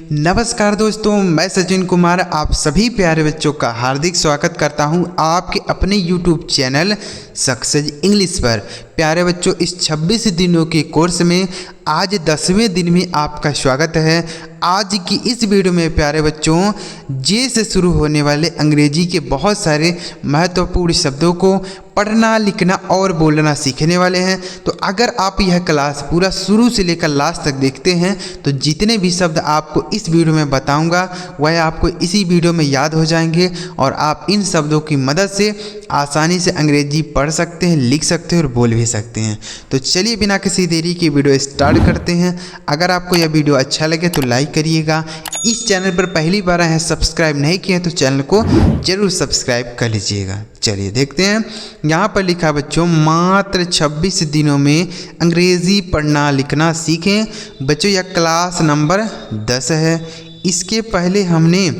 नमस्कार दोस्तों, मैं सचिन कुमार आप सभी प्यारे बच्चों का हार्दिक स्वागत करता हूं आपके अपने YouTube चैनल सक्सेस इंग्लिश पर। प्यारे बच्चों, इस 26 दिनों के कोर्स में आज 10वें दिन में आपका स्वागत है। आज की इस वीडियो में प्यारे बच्चों जे से शुरू होने वाले अंग्रेजी के बहुत सारे महत्वपूर्ण शब्दों को पढ़ना, लिखना और बोलना सीखने वाले हैं। तो अगर आप यह क्लास पूरा शुरू से लेकर लास्ट तक देखते हैं तो जितने भी शब्द आपको इस वीडियो में बताऊंगा वह आपको इसी वीडियो में याद हो जाएंगे और आप इन शब्दों की मदद से आसानी से अंग्रेजी पढ़ सकते हैं, लिख सकते हैं और बोल भी सकते हैं। तो चलिए बिना किसी देरी के वीडियो स्टार्ट करते हैं। अगर आपको यह वीडियो अच्छा लगे तो लाइक करिएगा। इस चैनल पर पहली बार आए हैं, सब्सक्राइब नहीं किए तो चैनल को जरूर सब्सक्राइब कर लीजिएगा। चलिए देखते हैं। यहाँ पर लिखा बच्चों, मात्र 26 दिनों में अंग्रेजी पढ़ना लिखना सीखें। बच्चों यह क्लास नंबर 10 है। इसके पहले हमने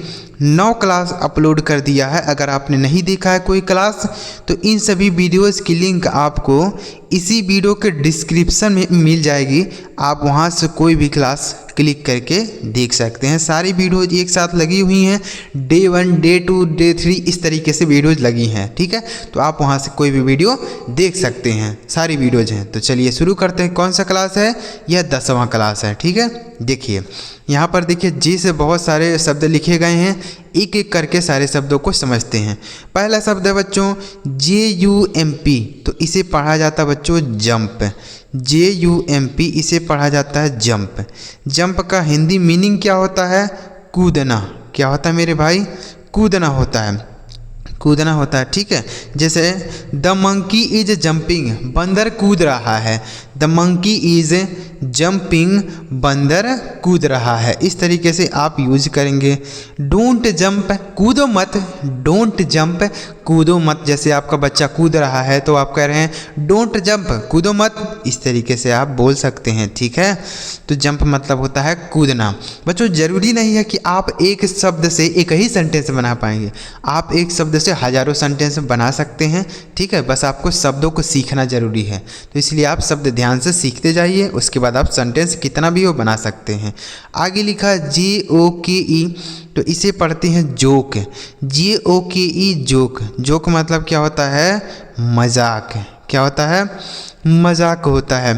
9 क्लास अपलोड कर दिया है। अगर आपने नहीं देखा है कोई क्लास तो इन सभी वीडियोस की लिंक आपको इसी वीडियो के डिस्क्रिप्शन में मिल जाएगी। आप वहां से कोई भी क्लास क्लिक करके देख सकते हैं। सारी वीडियोज एक साथ लगी हुई हैं, डे 1, डे 2, डे 3 इस तरीके से वीडियोज लगी हैं। ठीक है, तो आप वहां से कोई भी वीडियो देख सकते हैं, सारी वीडियोज हैं। तो चलिए शुरू करते हैं। कौन सा क्लास है? यह 10वां क्लास है। ठीक है, देखिए यहाँ पर देखिए जी से बहुत सारे शब्द लिखे गए हैं। एक एक करके सारे शब्दों को समझते हैं। पहला शब्द है बच्चों JUMP, तो इसे पढ़ा जाता है बच्चों जंप। JUMP इसे पढ़ा जाता है जंप। जंप का हिंदी मीनिंग क्या होता है? कूदना। क्या होता है मेरे भाई? कूदना होता है, कूदना होता है। ठीक है, जैसे द मंकी इज जंपिंग, बंदर कूद रहा है। द मंकी इज जंपिंग, बंदर कूद रहा है। इस तरीके से आप यूज करेंगे। डोंट जंप, कूदो मत। डोंट जंप, कूदो मत। जैसे आपका बच्चा कूद रहा है तो आप कह रहे हैं डोंट जंप, कूदो मत। इस तरीके से आप बोल सकते हैं। ठीक है, तो जंप मतलब होता है कूदना। बच्चों ज़रूरी नहीं है कि आप एक शब्द से एक ही सेंटेंस बना पाएंगे। आप एक शब्द से हजारों सेंटेंस बना सकते हैं। ठीक है, बस आपको शब्दों को सीखना ज़रूरी है। तो इसलिए आप शब्द ध्यान से सीखते जाइए, उसके बाद आप सेंटेंस कितना भी हो बना सकते हैं। आगे लिखा JOKE, तो इसे पढ़ते हैं जोक। JOKE joke. जोक मतलब क्या होता है? मजाक। क्या होता है? मजाक होता है।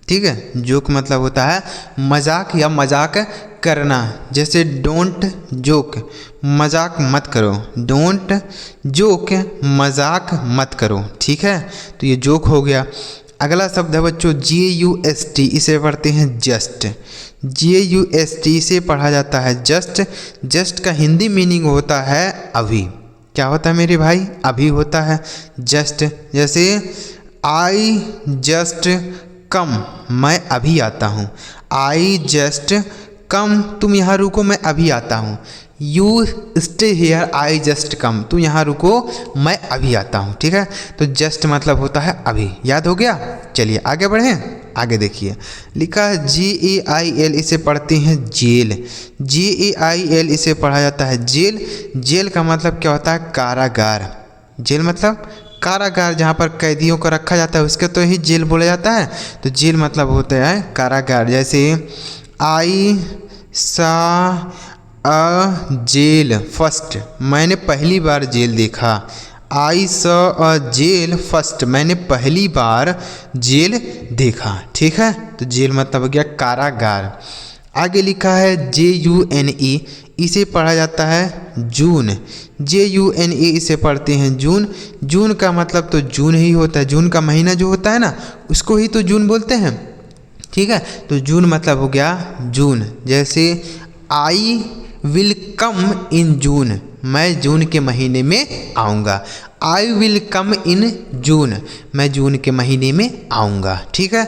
ठीक है, जोक मतलब होता है मजाक या मजाक करना। जैसे डोंट जोक, मजाक मत करो। डोंट जोक, मजाक मत करो। ठीक है, तो ये जोक हो गया। अगला शब्द है बच्चों JUST, इसे पढ़ते हैं जस्ट। JUST इसे पढ़ा जाता है जस्ट। जस्ट का हिंदी मीनिंग होता है अभी। क्या होता है मेरे भाई? अभी होता है जस्ट। जैसे आई जस्ट कम, मैं अभी आता हूँ। आई जस्ट कम, तुम यहाँ रुको मैं अभी आता हूँ। You stay here, I just come, तुम यहाँ रुको मैं अभी आता हूँ। ठीक है, तो जस्ट मतलब होता है अभी। याद हो गया? चलिए आगे बढ़ें। आगे देखिए लिखा है JAIL, इसे पढ़ते हैं जेल। JAIL इसे पढ़ा जाता है जेल। जेल का मतलब क्या होता है? कारागार। जेल मतलब कारागार, जहाँ पर कैदियों को रखा जाता है उसके तो ही जेल बोला जाता है। तो जेल मतलब होता है कारागार। जैसे आई सा अ जेल फर्स्ट, मैंने पहली बार जेल देखा। आई स अ जेल फर्स्ट, मैंने पहली बार जेल देखा। ठीक है, तो जेल मतलब हो गया कारागार। आगे लिखा है JUNE, इसे पढ़ा जाता है जून। JUNE इसे पढ़ते हैं जून। जून का मतलब तो जून ही होता है। जून का महीना जो होता है ना, उसको ही तो जून बोलते हैं। ठीक है, तो जून मतलब हो गया जून। जैसे आई विल कम इन जून, मैं जून के महीने में आऊँगा। आई विल कम इन जून, मैं जून के महीने में आऊँगा। ठीक है,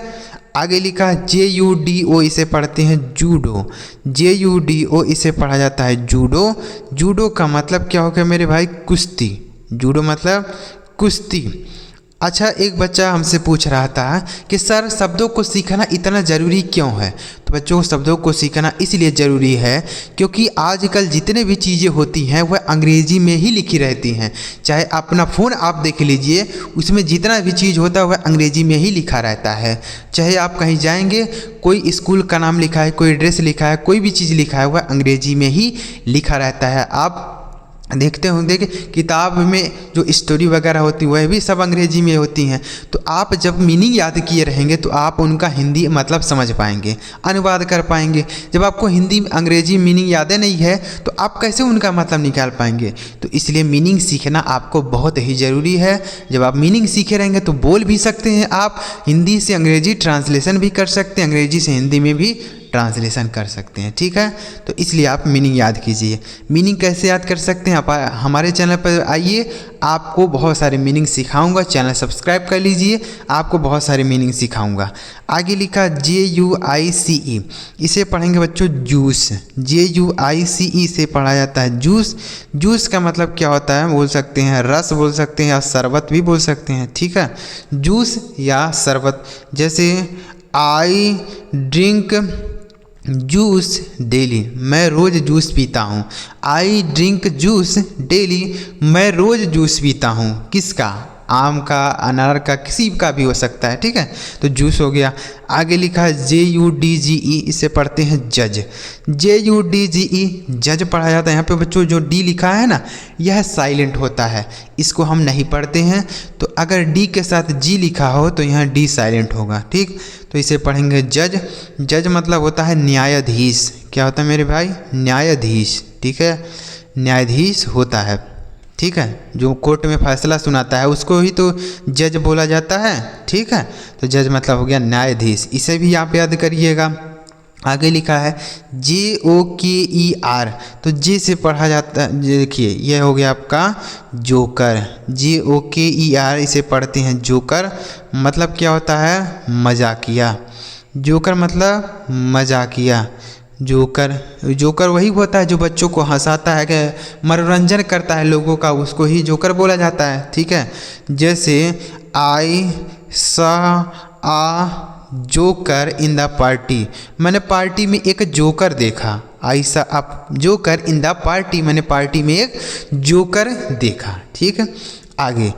आगे लिखा है JUDO, इसे पढ़ते हैं जूडो। JUDO इसे पढ़ा जाता है जूडो। जूडो का मतलब क्या हो गया मेरे भाई? कुश्ती। जूडो मतलब कुश्ती। अच्छा, एक बच्चा हमसे पूछ रहा था कि सर शब्दों को सीखना इतना ज़रूरी क्यों है। तो बच्चों, शब्दों को सीखना इसलिए ज़रूरी है क्योंकि आजकल जितने भी चीज़ें होती हैं वह अंग्रेज़ी में ही लिखी रहती हैं। चाहे अपना फ़ोन आप देख लीजिए, उसमें जितना भी चीज़ होता है वह अंग्रेज़ी में ही लिखा रहता है। चाहे आप कहीं जाएंगे, कोई स्कूल का नाम लिखा है, कोई एड्रेस लिखा है, कोई भी चीज़ लिखा है वह अंग्रेज़ी में ही लिखा रहता है। आप देखते होंगे कि किताब में जो स्टोरी वगैरह होती है वह भी सब अंग्रेजी में होती हैं। तो आप जब मीनिंग याद किए रहेंगे तो आप उनका हिंदी मतलब समझ पाएंगे, अनुवाद कर पाएंगे। जब आपको हिंदी अंग्रेजी मीनिंग याद नहीं है तो आप कैसे उनका मतलब निकाल पाएंगे। तो इसलिए मीनिंग सीखना आपको बहुत ही ज़रूरी है। जब आप मीनिंग सीखे रहेंगे तो बोल भी सकते हैं, आप हिंदी से अंग्रेजी ट्रांसलेशन भी कर सकते हैं, अंग्रेजी से हिंदी में भी ट्रांसलेशन कर सकते हैं। ठीक है, तो इसलिए आप मीनिंग याद कीजिए। मीनिंग कैसे याद कर सकते हैं, आप हमारे चैनल पर आइए, आपको बहुत सारे मीनिंग सिखाऊंगा। चैनल सब्सक्राइब कर लीजिए, आपको बहुत सारे मीनिंग सिखाऊंगा। आगे लिखा JUICE, इसे पढ़ेंगे बच्चों जूस। JUICE से पढ़ा जाता है जूस। जूस का मतलब क्या होता है, बोल सकते हैं रस बोल सकते हैं या शरबत भी बोल सकते हैं। ठीक है, जूस या शरबत। जैसे आई ड्रिंक जूस डेली, मैं रोज़ जूस पीता हूँ। आई ड्रिंक जूस डेली, मैं रोज़ जूस पीता हूँ। किसका, आम का, अनार का, किसी का भी हो सकता है। ठीक है, तो जूस हो गया। आगे लिखा है JUDGE, इसे पढ़ते हैं जज। JUDGE जज पढ़ा जाता है। यहाँ पे बच्चों जो डी लिखा है ना, यह साइलेंट होता है, इसको हम नहीं पढ़ते हैं। तो अगर डी के साथ जी लिखा हो तो यहाँ डी साइलेंट होगा। ठीक, तो इसे पढ़ेंगे जज। जज मतलब होता है न्यायाधीश। क्या होता है मेरे भाई, न्यायाधीश। ठीक है, न्यायाधीश होता है। ठीक है, जो कोर्ट में फैसला सुनाता है उसको ही तो जज बोला जाता है। ठीक है, तो जज मतलब हो गया न्यायाधीश, इसे भी आप याद करिएगा। आगे लिखा है JOKER, तो जे से पढ़ा जाता है, देखिए यह हो गया आपका जोकर। JOKER, इसे पढ़ते हैं जोकर। मतलब क्या होता है, मजाकिया। जोकर मतलब मजाकिया। जोकर, जोकर वही होता है जो बच्चों को हंसाता है, कि मनोरंजन करता है लोगों का, उसको ही जोकर बोला जाता है। ठीक है, जैसे आई सा आ जोकर इन द पार्टी, मैंने पार्टी में एक जोकर देखा। आई सा up joker in the party, मैंने पार्टी में एक जोकर देखा। ठीक है, आगे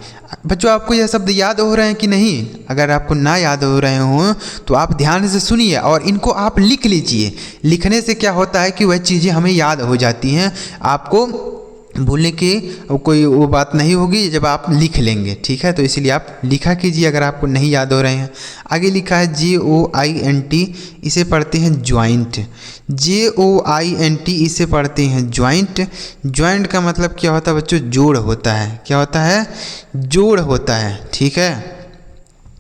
बच्चों आपको यह शब्द याद हो रहे हैं कि नहीं। अगर आपको ना याद हो रहे हों तो आप ध्यान से सुनिए और इनको आप लिख लीजिए। लिखने से क्या होता है कि वह चीज़ें हमें याद हो जाती हैं, आपको भूलने की कोई वो बात नहीं होगी जब आप लिख लेंगे। ठीक है, तो इसलिए आप लिखा कीजिए अगर आपको नहीं याद हो रहे हैं। आगे लिखा है JOINT, इसे पढ़ते हैं ज्वाइंट। JOINT, इसे पढ़ते हैं ज्वाइंट। ज्वाइंट का मतलब क्या होता है बच्चों, जोड़ होता है। क्या होता है, जोड़ होता है। ठीक है,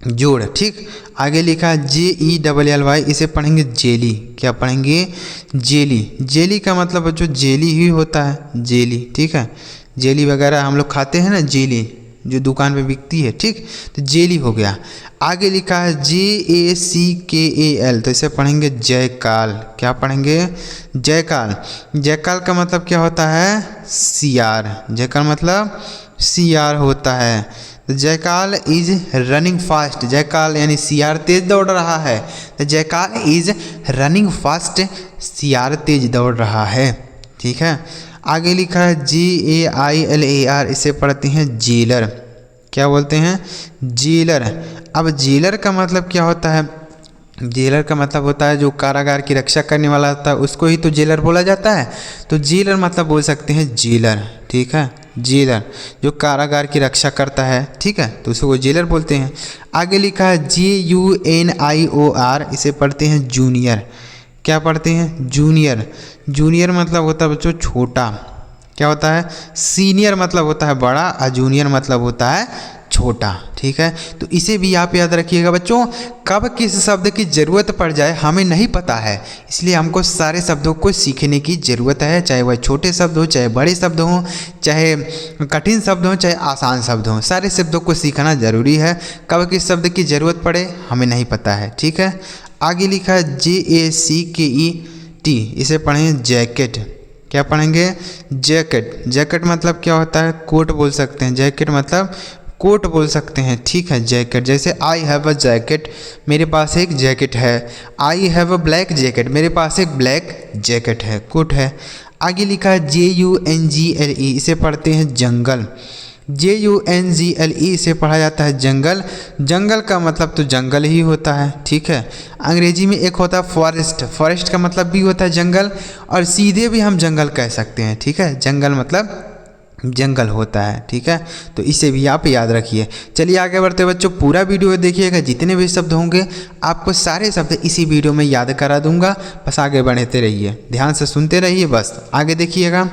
जोड़। ठीक, आगे लिखा है JELLY, इसे पढ़ेंगे जेली। क्या पढ़ेंगे, जेली। जेली का मतलब बच्चों जेली ही होता है, जेली। ठीक है, जेली वगैरह हम लोग खाते हैं ना, जेली जो दुकान पे बिकती है। ठीक, तो जेली हो गया। आगे लिखा है JACKAL, तो इसे पढ़ेंगे जयकाल। क्या पढ़ेंगे, जयकाल। जयकाल का मतलब क्या होता है, सियार। जयकाल मतलब सियार होता है। तो जयकाल इज रनिंग फास्ट, जयकाल यानी सियार तेज दौड़ रहा है। तो जयकाल इज रनिंग फास्ट, सियार तेज दौड़ रहा है। ठीक है, आगे लिखा है JAILAR, इसे पढ़ते हैं जेलर। क्या बोलते हैं, जेलर। अब जेलर का मतलब क्या होता है, जेलर का मतलब होता है जो कारागार की रक्षा करने वाला होता है, उसको ही तो जेलर बोला जाता है। तो जेलर मतलब बोल सकते हैं जेलर। ठीक है, जेलर जो कारागार की रक्षा करता है। ठीक है, तो उसको जेलर बोलते हैं। आगे लिखा है JUNIOR, इसे पढ़ते हैं जूनियर। क्या पढ़ते हैं, जूनियर। जूनियर मतलब होता है बच्चों छोटा। क्या होता है, सीनियर मतलब होता है बड़ा और जूनियर मतलब होता है छोटा। ठीक है, तो इसे भी आप याद रखिएगा बच्चों। कब किस शब्द की ज़रूरत पड़ जाए हमें नहीं पता है, इसलिए हमको सारे शब्दों को सीखने की ज़रूरत है, चाहे वह छोटे शब्द हो, चाहे बड़े शब्द हों, चाहे कठिन शब्द हों, चाहे आसान शब्द हों, सारे शब्दों को सीखना ज़रूरी है। कब किस शब्द की ज़रूरत पड़े हमें नहीं पता है। ठीक है, आगे लिखा है JACKET, इसे पढ़ें जैकेट। क्या पढ़ेंगे, जैकेट। जैकेट मतलब क्या होता है, कोट बोल सकते हैं। जैकेट मतलब कोट बोल सकते हैं, ठीक है। जैकेट, जैसे आई हैव अ जैकेट, मेरे पास एक जैकेट है। I have a black jacket, मेरे पास एक ब्लैक जैकेट है, कोट है। आगे लिखा है JUNGLE, इसे पढ़ते हैं जंगल। JUNGLE से पढ़ा जाता है जंगल। जंगल का मतलब तो जंगल ही होता है, ठीक है। अंग्रेजी में एक होता है फॉरेस्ट, फॉरेस्ट का मतलब भी होता है जंगल, और सीधे भी हम जंगल कह सकते हैं, ठीक है। जंगल मतलब जंगल होता है, ठीक है। तो इसे भी आप याद रखिए। चलिए आगे बढ़ते बच्चों, पूरा वीडियो देखिएगा, जितने भी शब्द होंगे आपको सारे शब्द इसी वीडियो में याद करा दूंगा। बस आगे बढ़ते रहिए, ध्यान से सुनते रहिए, बस आगे देखिएगा।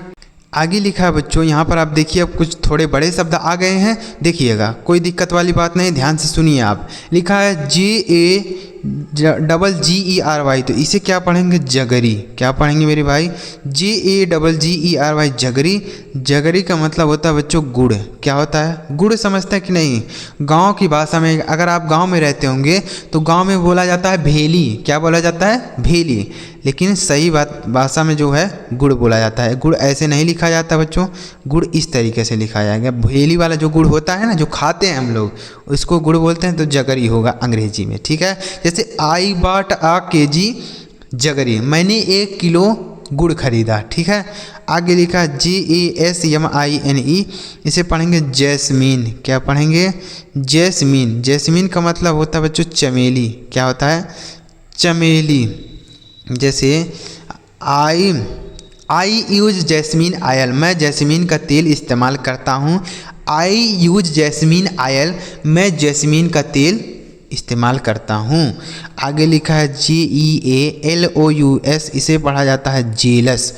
आगे लिखा है बच्चों, यहाँ पर आप देखिए, अब कुछ थोड़े बड़े शब्द आ गए हैं, देखिएगा, कोई दिक्कत वाली बात नहीं, ध्यान से सुनिए आप। लिखा है JAGGERY, तो इसे क्या पढ़ेंगे? जगरी। क्या पढ़ेंगे मेरे भाई? JAGGERY, जगरी। जगरी का मतलब होता है बच्चों गुड़। क्या होता है? गुड़ समझते हैं कि नहीं? गांव की भाषा में, अगर आप गांव में रहते होंगे तो गांव में बोला जाता है भेली। क्या बोला जाता है? भेली। लेकिन सही बात भाषा में जो है गुड़ बोला जाता है। गुड़ ऐसे नहीं लिखा जाता बच्चों, गुड़ इस तरीके से लिखा जाएगा। भेली वाला जो गुड़ होता है ना, जो खाते हैं हम लोग, उसको गुड़ बोलते हैं, तो जगरी होगा अंग्रेजी में, ठीक है। जैसे आई बॉट अ KG जगरी, मैंने 1 किलो गुड़ खरीदा, ठीक है। आगे लिखा JASMINE, इसे पढ़ेंगे जैस्मीन। क्या पढ़ेंगे? जैस्मीन। जैस्मीन का मतलब होता है बच्चों चमेली। क्या होता है? चमेली। जैसे आई यूज जैस्मीन आयल, मैं जैस्मीन का तेल इस्तेमाल करता हूँ। आई यूज जैस्मीन आयल, मैं जैस्मीन का तेल इस्तेमाल करता हूँ। आगे लिखा है JEALOUS, इसे पढ़ा जाता है जेलस।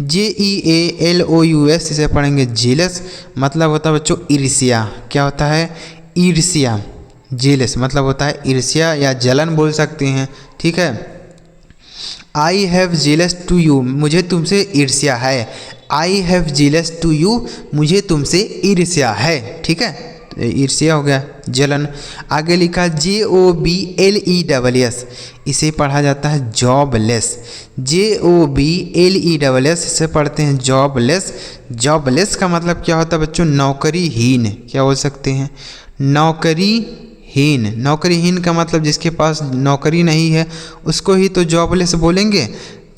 JEALOUS, इसे पढ़ेंगे जेलस, मतलब होता है बच्चों ईर्ष्या। क्या होता है? ईर्ष्या। जेलस मतलब होता है ईर्ष्या या जलन बोल सकते हैं, ठीक है। I have jealous to you, मुझे तुमसे ईर्ष्या है। I have jealous to you, मुझे तुमसे ईर्ष्या है, ठीक है। ईर्ष्या हो गया, जलन। आगे लिखा JOBLESS, इसे पढ़ा जाता है जॉबलेस। JOBLESS, इसे पढ़ते हैं जॉबलेस। जॉबलेस का मतलब क्या होता है बच्चों? नौकरीहीन। क्या बोल सकते हैं? नौकरीहीन। नौकरीहीन का मतलब जिसके पास नौकरी नहीं है उसको ही तो जॉबलेस बोलेंगे,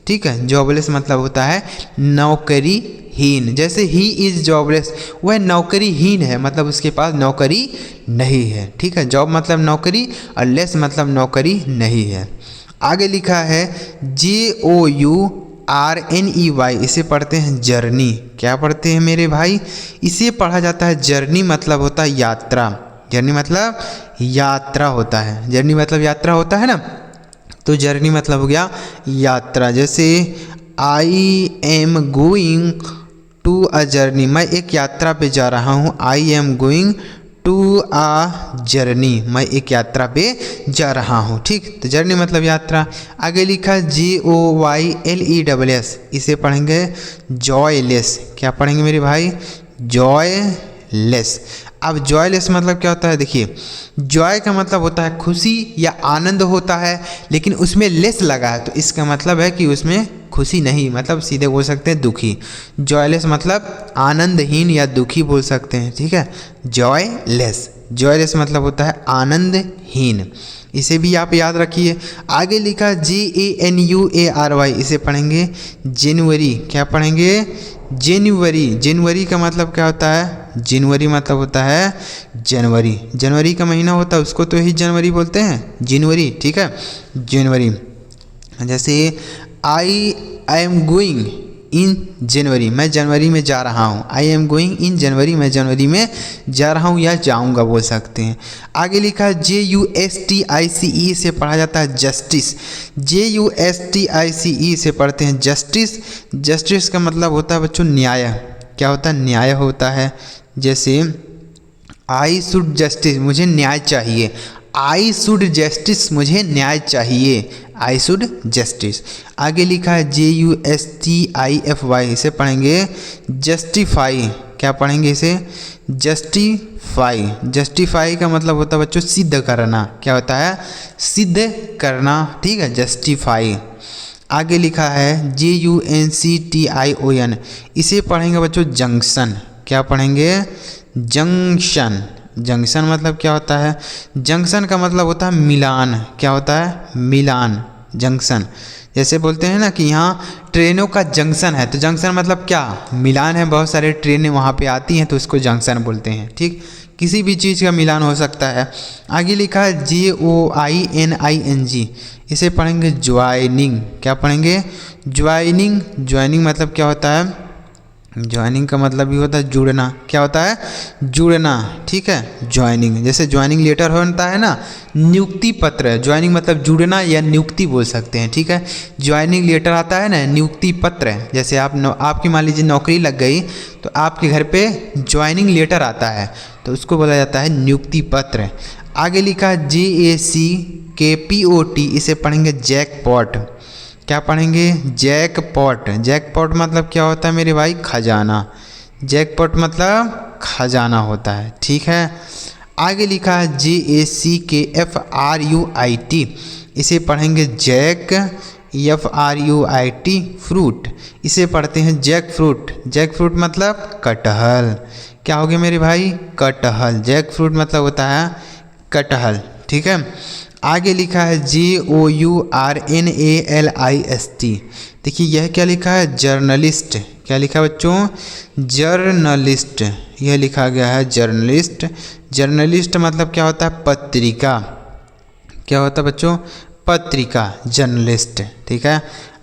ठीक है। जॉबलेस मतलब होता है नौकरीहीन। जैसे ही इज़ जॉबलेस, वह नौकरीहीन है, मतलब उसके पास नौकरी नहीं है, ठीक है। जॉब मतलब नौकरी और लेस मतलब नौकरी नहीं है। आगे लिखा है JOURNEY, इसे पढ़ते हैं जर्नी। क्या पढ़ते हैं मेरे भाई? इसे पढ़ा जाता है जर्नी, मतलब होता है यात्रा। जर्नी मतलब यात्रा होता है। जर्नी मतलब यात्रा होता है ना, तो जर्नी मतलब हो गया यात्रा। जैसे I am going to a journey, मैं एक यात्रा पे जा रहा हूँ। I am going to a journey, मैं एक यात्रा पे जा रहा हूँ, ठीक। तो जर्नी मतलब यात्रा। आगे लिखा JOYLESS, इसे पढ़ेंगे जॉयलेस। क्या पढ़ेंगे मेरे भाई? जॉयलेस। अब जॉयलेस मतलब क्या होता है? देखिए, जॉय का मतलब होता है खुशी या आनंद होता है, लेकिन उसमें लेस लगा है, तो इसका मतलब है कि उसमें खुशी नहीं, मतलब सीधे बोल सकते हैं दुखी। जॉयलेस मतलब आनंदहीन या दुखी बोल सकते हैं, ठीक है। जॉयलेस, जॉयलेस मतलब होता है आनंदहीन, इसे भी आप याद रखिए। आगे लिखा JANUARY, इसे पढ़ेंगे जनवरी। क्या पढ़ेंगे? जनवरी। जनवरी का मतलब क्या होता है? जनवरी मतलब होता है जनवरी। जनवरी का महीना होता है उसको तो ही जनवरी बोलते हैं, जनवरी, ठीक है। जनवरी। जैसे आई एम गोइंग इन जनवरी, मैं जनवरी में जा रहा हूँ। आई एम गोइंग इन जनवरी, मैं जनवरी में जा रहा हूँ या जाऊँगा बोल सकते हैं। आगे लिखा है JUSTICE, से पढ़ा जाता है जस्टिस। JUSTICE से पढ़ते हैं जस्टिस। जस्टिस का मतलब होता है बच्चों न्याय। क्या होता है? न्याय होता है। जैसे आई शुड जस्टिस, मुझे न्याय चाहिए। आई शुड जस्टिस, मुझे न्याय चाहिए। I should justice. आगे लिखा है JUSTIFY, इसे पढ़ेंगे जस्टिफाई। क्या पढ़ेंगे इसे? जस्टिफाई। जस्टिफाई का मतलब होता है बच्चों सिद्ध करना। क्या होता है? सिद्ध करना, ठीक है, जस्टिफाई। आगे लिखा है JUNCTION, इसे पढ़ेंगे बच्चों जंक्शन। क्या पढ़ेंगे? जंक्शन। जंक्शन मतलब क्या होता है? जंक्शन का मतलब होता है मिलान। क्या होता है? मिलान, जंक्शन। जैसे बोलते हैं ना कि यहाँ ट्रेनों का जंक्शन है, तो जंक्शन मतलब क्या? मिलान है, बहुत सारे ट्रेनें वहाँ पे आती हैं तो उसको जंक्शन बोलते हैं। ठीक, किसी भी चीज़ का मिलान हो सकता है। आगे लिखा है JOINING, इसे पढ़ेंगे ज्वाइनिंग। क्या पढ़ेंगे? ज्वाइनिंग। ज्वाइनिंग मतलब क्या होता है? ज्वाइनिंग का मतलब भी होता है जुड़ना। क्या होता है? जुड़ना। ठीक है, ज्वाइनिंग। जैसे ज्वाइनिंग लेटर होता है ना, नियुक्ति पत्र। ज्वाइनिंग मतलब जुड़ना या नियुक्ति बोल सकते हैं। ठीक है, ज्वाइनिंग लेटर आता है ना, नियुक्ति पत्र। जैसे आपकी मान लीजिए नौकरी लग गई तो आपके घर पे ज्वाइनिंग लेटर आता है, तो उसको बोला जाता है नियुक्ति पत्र। आगे लिखा है JACKPOT, इसे पढ़ेंगे जैकपॉट। क्या पढ़ेंगे? जैकपॉट। जैकपॉट मतलब क्या होता है मेरे भाई? खजाना। जैकपॉट मतलब खजाना होता है। ठीक है, आगे लिखा है JACKFRUIT, इसे पढ़ेंगे जैक, FRUIT, फ्रूट। इसे पढ़ते हैं जैक फ्रूट। जैक फ्रूट मतलब कटहल। क्या हो गया मेरे भाई? कटहल। जैक फ्रूट मतलब होता है कटहल। ठीक है, आगे लिखा है JOURNALIST। देखिए यह क्या लिखा है? जर्नलिस्ट। क्या लिखा है बच्चों? जर्नलिस्ट। यह लिखा गया है जर्नलिस्ट। जर्नलिस्ट मतलब क्या होता है? पत्रिका। क्या होता है बच्चों? पत्रिका, जर्नलिस्ट। ठीक है,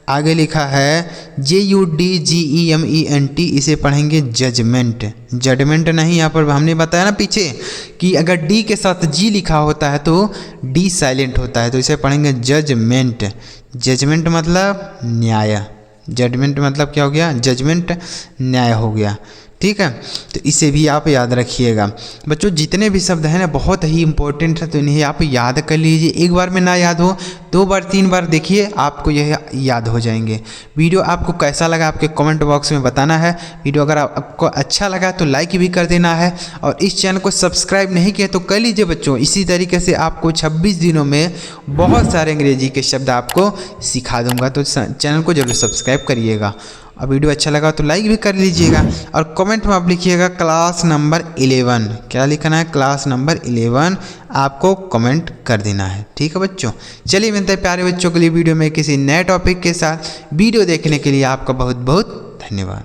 आगे लिखा है JUDGEMENT, इसे पढ़ेंगे जजमेंट। जजमेंट नहीं, यहाँ पर हमने बताया ना पीछे कि अगर डी के साथ जी लिखा होता है तो डी साइलेंट होता है, तो इसे पढ़ेंगे जजमेंट। जजमेंट मतलब न्याय। जजमेंट मतलब क्या हो गया? जजमेंट, न्याय हो गया। ठीक है, तो इसे भी आप याद रखिएगा। बच्चों जितने भी शब्द हैं ना बहुत ही इंपॉर्टेंट है, तो इन्हें आप याद कर लीजिए। एक बार में ना याद हो, 2 बार 3 बार देखिए, आपको यह याद हो जाएंगे। वीडियो आपको कैसा लगा आपके कमेंट बॉक्स में बताना है। वीडियो अगर आपको अच्छा लगा तो लाइक भी कर देना है, और इस चैनल को सब्सक्राइब नहीं किया तो कर लीजिए बच्चों। इसी तरीके से आपको 26 दिनों में बहुत सारे अंग्रेजी के शब्द आपको सिखा दूंगा, तो चैनल को जरूर सब्सक्राइब करिएगा। और वीडियो अच्छा लगा तो लाइक भी कर लीजिएगा, और कमेंट में आप लिखिएगा क्लास नंबर 11। क्या लिखना है? क्लास नंबर 11 आपको कमेंट कर देना है। ठीक है बच्चों, चलिए मिलते हैं प्यारे बच्चों के लिए वीडियो में किसी नए टॉपिक के साथ। वीडियो देखने के लिए आपका बहुत बहुत धन्यवाद।